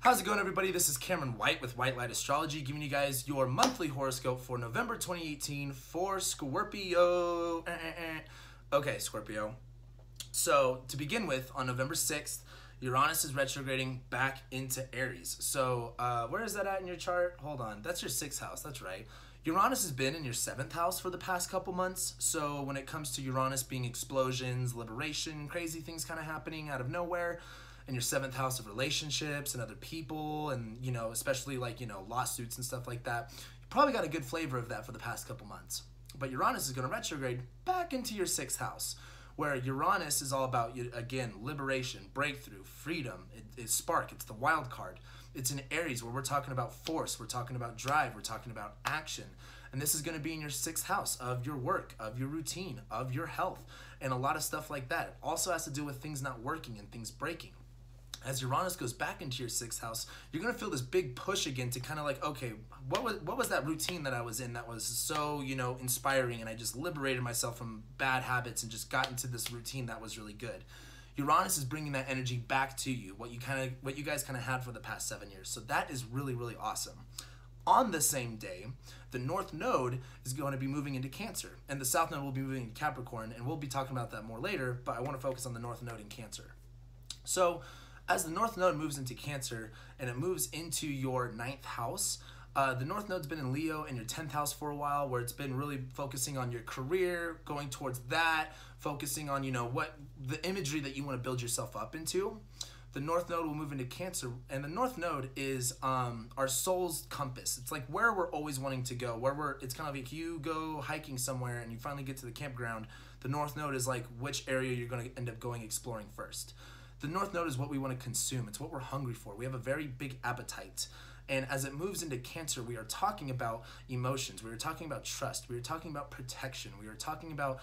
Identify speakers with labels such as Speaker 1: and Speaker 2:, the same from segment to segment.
Speaker 1: How's it going, everybody? This is Cameron White with White Light Astrology, giving you guys your monthly horoscope for November 2018 for Scorpio. Okay, Scorpio. So, to begin with, on November 6th, Uranus is retrograding back into Aries. So, where is that at in your chart? Hold on. That's your 6th house. That's right. Uranus has been in your 7th house for the past couple months. So, when it comes to Uranus being explosions, liberation, crazy things kind of happening out of nowhere, in your 7th house of relationships and other people and, especially like, lawsuits and stuff like that, you probably got a good flavor of that for the past couple months. But Uranus is going to retrograde back into your 6th house, where Uranus is all about, again, liberation, breakthrough, freedom. It's spark. It's the wild card. It's in Aries, where we're talking about force. We're talking about drive. We're talking about action. And this is going to be in your 6th house of your work, of your routine, of your health, and a lot of stuff like that. It also has to do with things not working and things breaking. As Uranus goes back into your 6th house, you're going to feel this big push again to kind of like, okay, what was that routine that I was in that was so, inspiring, and I just liberated myself from bad habits and just got into this routine that was really good. Uranus is bringing that energy back to you, what you guys kind of had for the past 7 years. So that is really, really awesome. On the same day, the North Node is going to be moving into Cancer, and the South Node will be moving into Capricorn, and we'll be talking about that more later, but I want to focus on the North Node in Cancer. So, as the North Node moves into Cancer and it moves into your 9th house, the North Node's been in Leo in your 10th house for a while, where it's been really focusing on your career, going towards that, focusing on, what the imagery that you want to build yourself up into. The North Node will move into Cancer, and the North Node is our soul's compass. It's like where we're always wanting to go, it's kind of like you go hiking somewhere and you finally get to the campground. The North Node is like which area you're going to end up going exploring first. The North Node is what we want to consume. It's what we're hungry for. We have a very big appetite. And as it moves into Cancer, we are talking about emotions. We are talking about trust. We are talking about protection. We are talking about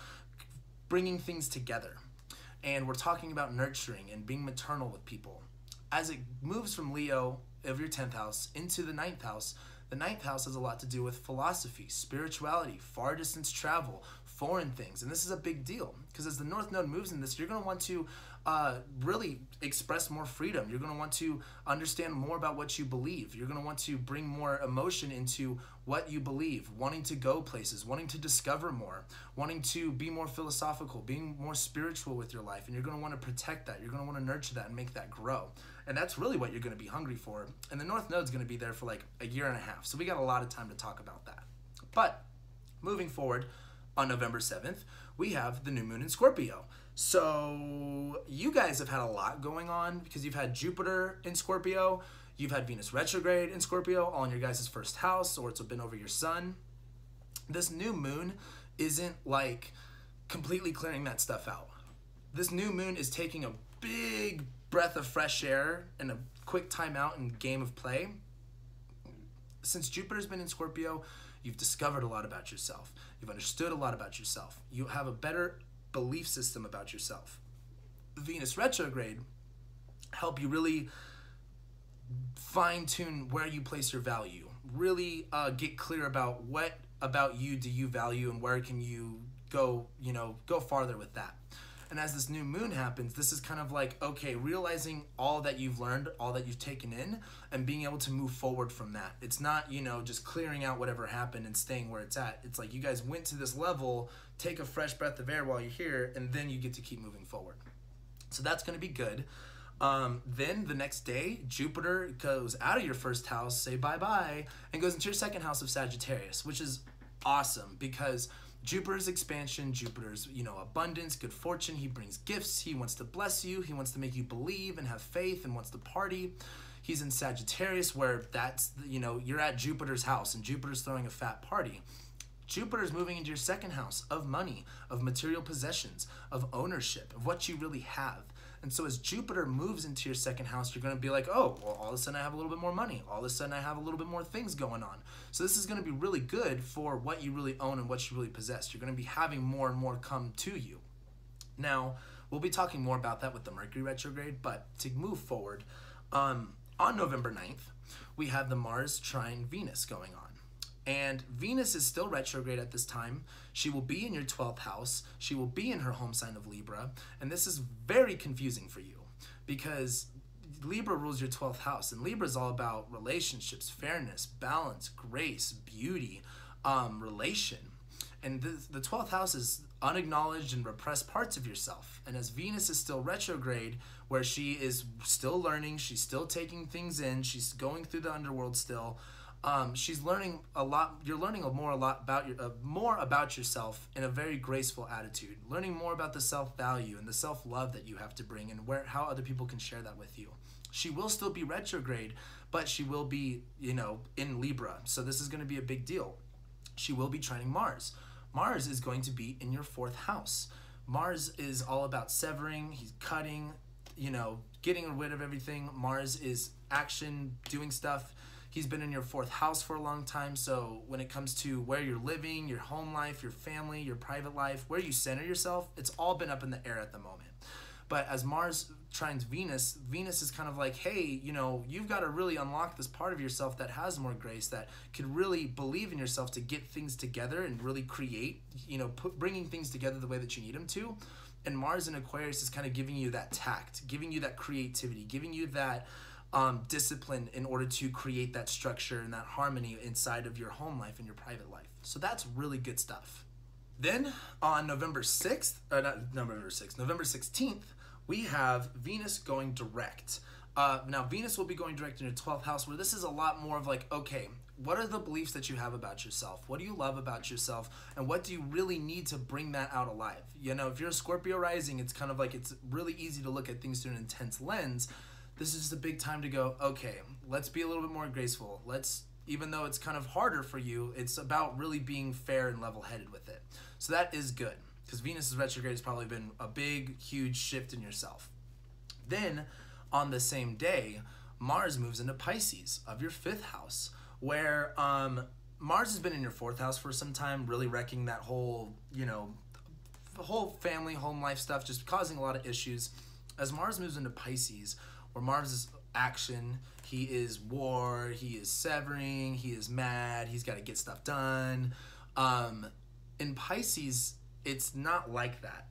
Speaker 1: bringing things together. And we're talking about nurturing and being maternal with people. As it moves from Leo of your 10th house into the 9th house, the 9th house has a lot to do with philosophy, spirituality, far distance travel, foreign things. And this is a big deal because as the North Node moves in this, you're going to want to really express more freedom. You're going to want to understand more about what you believe. You're going to want to bring more emotion into what you believe, wanting to go places, wanting to discover more, wanting to be more philosophical, being more spiritual with your life. And you're going to want to protect that. You're going to want to nurture that and make that grow. And that's really what you're going to be hungry for. And the North Node's going to be there for like a year and a half. So we got a lot of time to talk about that. But moving forward, on November 7th, we have the new moon in Scorpio. So you guys have had a lot going on because you've had Jupiter in Scorpio, you've had Venus retrograde in Scorpio, all in your guys' 1st house, or it's been over your sun. This new moon isn't like completely clearing that stuff out. This new moon is taking a big breath of fresh air and a quick time out and game of play. Since Jupiter's been in Scorpio, you've discovered a lot about yourself. You've understood a lot about yourself. You have a better belief system about yourself. Venus retrograde help you really fine-tune where you place your value. Really get clear about what about you do you value and where can you go, go farther with that. And as this new moon happens, this is kind of like, okay, realizing all that you've learned, all that you've taken in, and being able to move forward from that. It's not, just clearing out whatever happened and staying where it's at. It's like you guys went to this level, take a fresh breath of air while you're here, and then you get to keep moving forward. So that's going to be good. Then the next day, Jupiter goes out of your 1st house, say bye-bye, and goes into your 2nd house of Sagittarius, which is awesome because Jupiter's expansion, Jupiter's, abundance, good fortune. He brings gifts. He wants to bless you. He wants to make you believe and have faith and wants to party. He's in Sagittarius where that's, you're at Jupiter's house and Jupiter's throwing a fat party. Jupiter's moving into your 2nd house of money, of material possessions, of ownership, of what you really have. And so as Jupiter moves into your 2nd house, you're going to be like, oh, well, all of a sudden I have a little bit more money. All of a sudden I have a little bit more things going on. So this is going to be really good for what you really own and what you really possess. You're going to be having more and more come to you. Now, we'll be talking more about that with the Mercury retrograde, but to move forward, on November 9th, we have the Mars trine Venus going on. And Venus is still retrograde at this time. She will be in your 12th house. She will be in her home sign of Libra. And this is very confusing for you because Libra rules your 12th house, and Libra is all about relationships, fairness, balance, grace, beauty, relation. And the 12th house is unacknowledged and repressed parts of yourself. And as Venus is still retrograde, where she is still learning, she's still taking things in, she's going through the underworld still, she's learning a lot. You're learning more about yourself in a very graceful attitude, learning more about the self-value and the self-love that you have to bring, and how other people can share that with you. She will still be retrograde, but she will be, in Libra. So this is going to be a big deal. She will be trining Mars. Mars is going to be in your 4th house. Mars is all about severing, he's cutting, getting rid of everything. Mars is action, doing stuff. He's been in your 4th house for a long time, so when it comes to where you're living, your home life, your family, your private life, where you center yourself, it's all been up in the air at the moment. But as Mars trines Venus, Venus is kind of like, hey, you've got to really unlock this part of yourself that has more grace, that can really believe in yourself to get things together and really create, bringing things together the way that you need them to. And Mars in Aquarius is kind of giving you that tact, giving you that creativity, giving you that discipline in order to create that structure and that harmony inside of your home life and your private life. So that's really good stuff. Then on November 16th, we have Venus going direct. Now Venus will be going direct in your 12th house, where this is a lot more of like, okay, what are the beliefs that you have about yourself? What do you love about yourself? And what do you really need to bring that out alive? If you're a Scorpio rising, it's kind of like, it's really easy to look at things through an intense lens. This is just a big time to go, okay, let's be a little bit more graceful. Even though it's kind of harder for you, it's about really being fair and level-headed with it. So that is good, because Venus's retrograde has probably been a big, huge shift in yourself. Then, on the same day, Mars moves into Pisces of your 5th house, where Mars has been in your 4th house for some time, really wrecking that whole, the whole family, home life stuff, just causing a lot of issues. As Mars moves into Pisces, where Mars is action, he is war, he is severing, he is mad, he's got to get stuff done. In Pisces, it's not like that,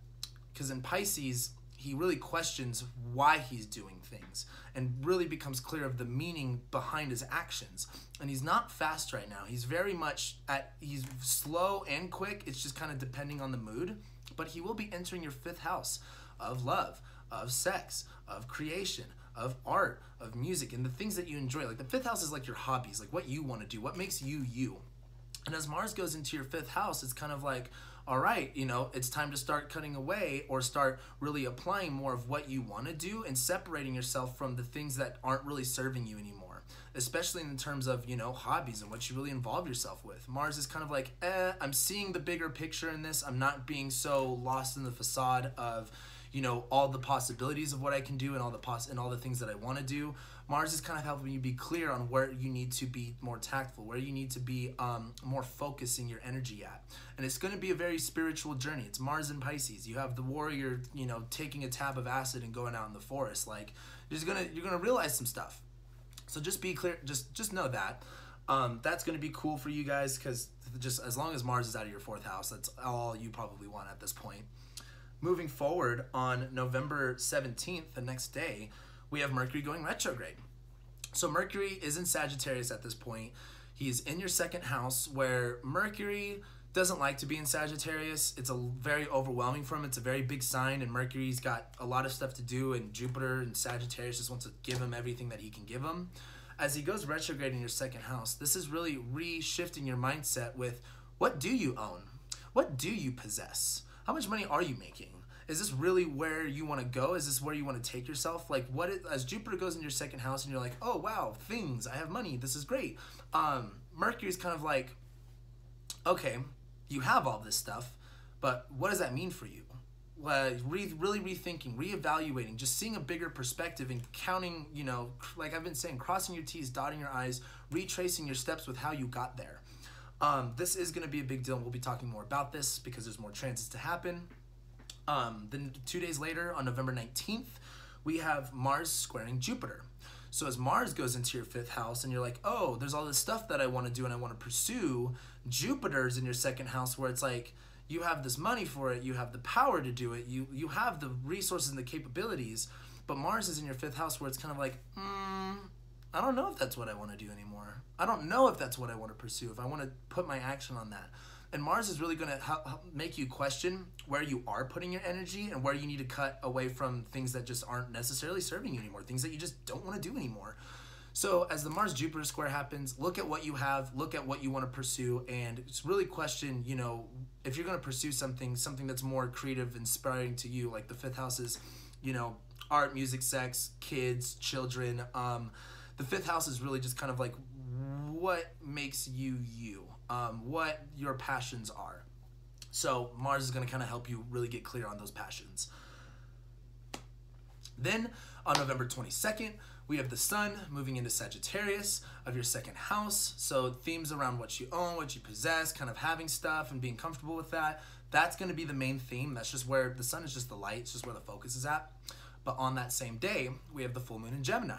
Speaker 1: because in Pisces, he really questions why he's doing things and really becomes clear of the meaning behind his actions. And he's not fast right now. He's very much he's slow and quick. It's just kind of depending on the mood, but he will be entering your 5th house of love, of sex, of creation, of art, of music, and the things that you enjoy. Like the 5th house is like your hobbies, like what you want to do, what makes you you. And as Mars goes into your 5th house, it's kind of like, all right, it's time to start cutting away or start really applying more of what you want to do and separating yourself from the things that aren't really serving you anymore, especially in terms of, hobbies and what you really involve yourself with. Mars is kind of like, I'm seeing the bigger picture in this. I'm not being so lost in the facade of, all the possibilities of what I can do and all the things that I want to do. Mars is kind of helping you be clear on where you need to be more tactful, where you need to be more focusing your energy at. And it's going to be a very spiritual journey. It's Mars in Pisces. You have the warrior, taking a tab of acid and going out in the forest. Like, you're gonna realize some stuff. So just be clear. Just know that. That's going to be cool for you guys, because just as long as Mars is out of your 4th house, that's all you probably want at this point. Moving forward, on November 17th, the next day, we have Mercury going retrograde. So Mercury is in Sagittarius at this point. He's in your 2nd house, where Mercury doesn't like to be in Sagittarius. It's very overwhelming for him. It's a very big sign, and Mercury's got a lot of stuff to do, and Jupiter and Sagittarius just wants to give him everything that he can give him. As he goes retrograde in your 2nd house, this is really re-shifting your mindset with, what do you own? What do you possess? How much money are you making? Is this really where you want to go? Is this where you want to take yourself? Like, as Jupiter goes in your 2nd house and you're like, oh, wow, things, I have money, this is great. Mercury's kind of like, okay, you have all this stuff, but what does that mean for you? Really rethinking, reevaluating, just seeing a bigger perspective and counting, like I've been saying, crossing your T's, dotting your I's, retracing your steps with how you got there. This is going to be a big deal. We'll be talking more about this because there's more transits to happen. Then 2 days later, on November 19th, we have Mars squaring Jupiter. So as Mars goes into your 5th house and you're like, oh, there's all this stuff that I want to do and I want to pursue, Jupiter's in your 2nd house, where it's like, you have this money for it, you have the power to do it, you have the resources and the capabilities, But Mars is in your 5th house, where it's kind of like, I don't know if that's what I want to do anymore. I don't know if that's what I want to pursue, if I want to put my action on that. And Mars is really going to make you question where you are putting your energy and where you need to cut away from things that just aren't necessarily serving you anymore, things that you just don't want to do anymore. So as the Mars-Jupiter square happens, look at what you have, look at what you want to pursue, and just really question, you know, if you're going to pursue something that's more creative, inspiring to you, like the 5th house is, you know, art, music, sex, kids, children. The 5th house is really just kind of like what makes you you, what your passions are. So Mars is going to kind of help you really get clear on those passions. Then on November 22nd, we have the Sun moving into Sagittarius of your 2nd house. So themes around what you own, what you possess, kind of having stuff and being comfortable with that. That's going to be the main theme. That's just where the Sun is just the light. It's just where the focus is at. But on that same day, we have the full moon in Gemini.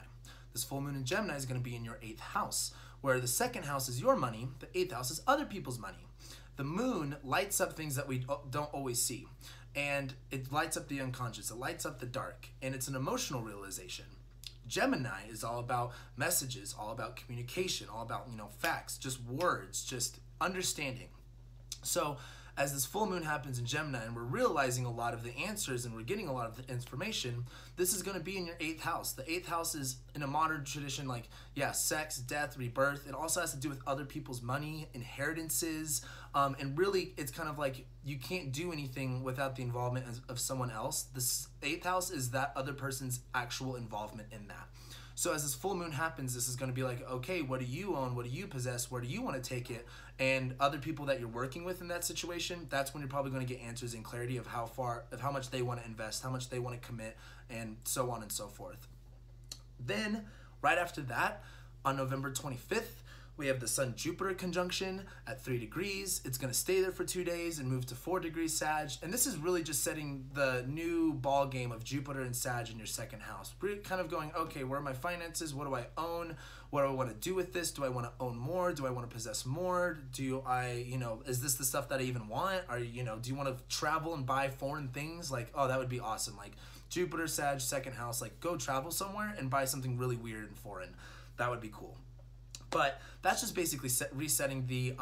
Speaker 1: This full moon in Gemini is going to be in your 8th house, where the 2nd house is your money, the 8th house is other people's money. The moon lights up things that we don't always see. And it lights up the unconscious, it lights up the dark, and it's an emotional realization. Gemini is all about messages, all about communication, all about, you know, facts, just words, just understanding. So as this full moon happens in Gemini and we're realizing a lot of the answers and we're getting a lot of the information, this is going to be in your 8th house. The 8th house is, in a modern tradition, like, yeah, sex, death, rebirth. It also has to do with other people's money, inheritances, and really it's kind of like you can't do anything without the involvement of someone else. This 8th house is that other person's actual involvement in that. So as this full moon happens, this is going to be like, okay, what do you own? What do you possess? Where do you want to take it? And other people that you're working with in that situation, that's when you're probably going to get answers and clarity of how much they want to invest, how much they want to commit, and so on and so forth. Then, right after that, on November 25th, we have the Sun-Jupiter conjunction at 3 degrees. It's going to stay there for 2 days and move to 4 degrees Sag. And this is really just setting the new ball game of Jupiter and Sag in your 2nd house. We're kind of going, okay, where are my finances? What do I own? What do I want to do with this? Do I want to own more? Do I want to possess more? Do I, you know, is this the stuff that I even want? Are you know, do you want to travel and buy foreign things? Like, oh, that would be awesome. Like Jupiter, Sag, 2nd house, like go travel somewhere and buy something really weird and foreign. That would be cool. But that's just basically resetting the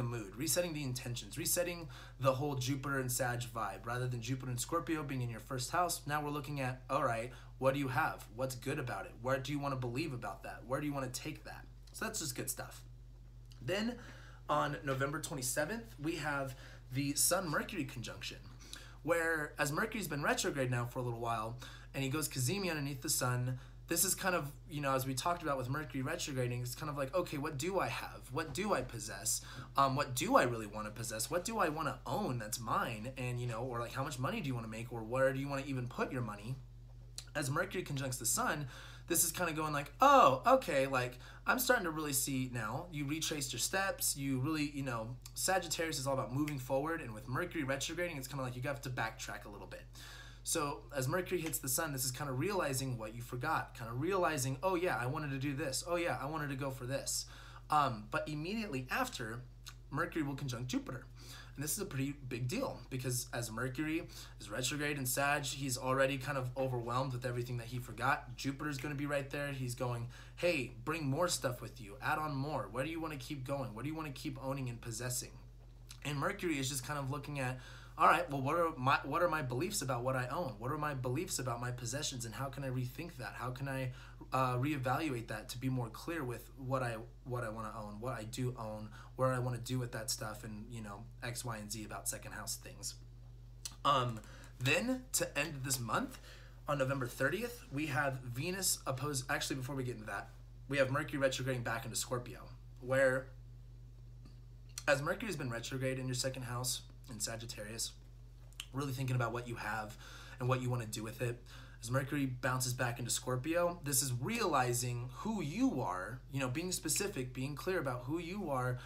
Speaker 1: mood, resetting the intentions, resetting the whole Jupiter and Sag vibe. Rather than Jupiter and Scorpio being in your 1st house, now we're looking at, all right, what do you have? What's good about it? Where do you want to believe about that? Where do you want to take that? So that's just good stuff. Then on November 27th, we have the Sun-Mercury conjunction, where as Mercury's been retrograde now for a little while, and he goes Cazimi underneath the Sun. This is kind of, you know, as we talked about with Mercury retrograding, it's kind of like, okay, what do I have? What do I possess? What do I really want to possess? What do I want to own that's mine? And, you know, or like how much money do you want to make? Or where do you want to even put your money? As Mercury conjuncts the Sun, this is kind of going like, oh, okay, like I'm starting to really see now. You retraced your steps. You really, you know, Sagittarius is all about moving forward. And with Mercury retrograding, it's kind of like you have to backtrack a little bit. So as Mercury hits the Sun, this is kind of realizing what you forgot, kind of realizing, oh yeah, I wanted to do this. Oh yeah, I wanted to go for this. But immediately after, Mercury will conjunct Jupiter. And this is a pretty big deal because as Mercury is retrograde in Sag, he's already kind of overwhelmed with everything that he forgot. Jupiter's going to be right there. He's going, hey, bring more stuff with you. Add on more. Where do you want to keep going? What do you want to keep owning and possessing? And Mercury is just kind of looking at, all right, well, what are my beliefs about what I own? What are my beliefs about my possessions, and how can I rethink that? How can I reevaluate that to be more clear with what I want to own, what I do own, where I want to do with that stuff, and, you know, X, Y, and Z about 2nd house things. Then to end this month, on November 30th, we have Venus opposed. Actually, before we get into that, we have Mercury retrograding back into Scorpio, where as Mercury has been retrograde in your 2nd house, in Sagittarius, really thinking about what you have and what you want to do with it. As Mercury bounces back into Scorpio, this is realizing who you are, you know, being specific, being clear about who you are,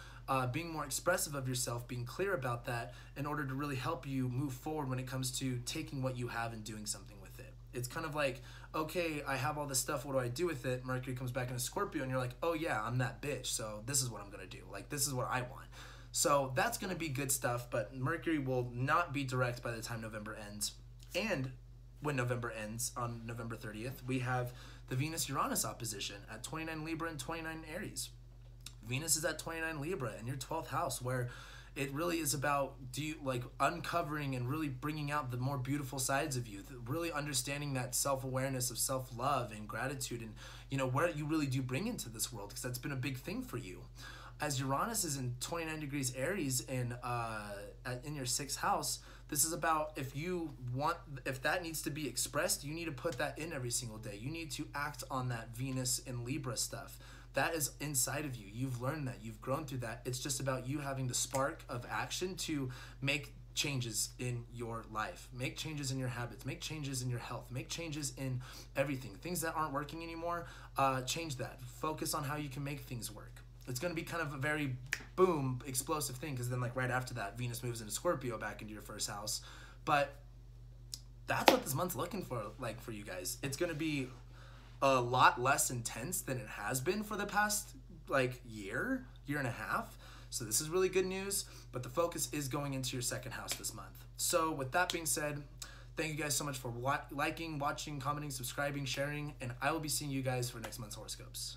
Speaker 1: being more expressive of yourself, being clear about that in order to really help you move forward when it comes to taking what you have and doing something with it. It's kind of like, okay, I have all this stuff, what do I do with it? Mercury comes back into Scorpio and you're like, oh yeah, I'm that bitch, so this is what I'm going to do. Like, this is what I want. So that's going to be good stuff, but Mercury will not be direct by the time November ends. And when November ends on November 30th, we have the Venus-Uranus opposition at 29 Libra and 29 Aries. Venus is at 29 Libra in your 12th house, where it really is about uncovering and really bringing out the more beautiful sides of you, really understanding that self-awareness of self-love and gratitude, and what you really do bring into this world, because that's been a big thing for you. As Uranus is in 29 degrees Aries in your 6th house, this is about if that needs to be expressed, you need to put that in every single day. You need to act on that Venus and Libra stuff. That is inside of you. You've learned that. You've grown through that. It's just about you having the spark of action to make changes in your life. Make changes in your habits. Make changes in your health. Make changes in everything. Things that aren't working anymore, change that. Focus on how you can make things work. It's going to be kind of a very boom, explosive thing, because then right after that, Venus moves into Scorpio back into your 1st house. But that's what this month's looking for, for you guys. It's going to be a lot less intense than it has been for the past year and a half. So this is really good news, but the focus is going into your 2nd house this month. So with that being said, thank you guys so much for liking, watching, commenting, subscribing, sharing, and I will be seeing you guys for next month's horoscopes.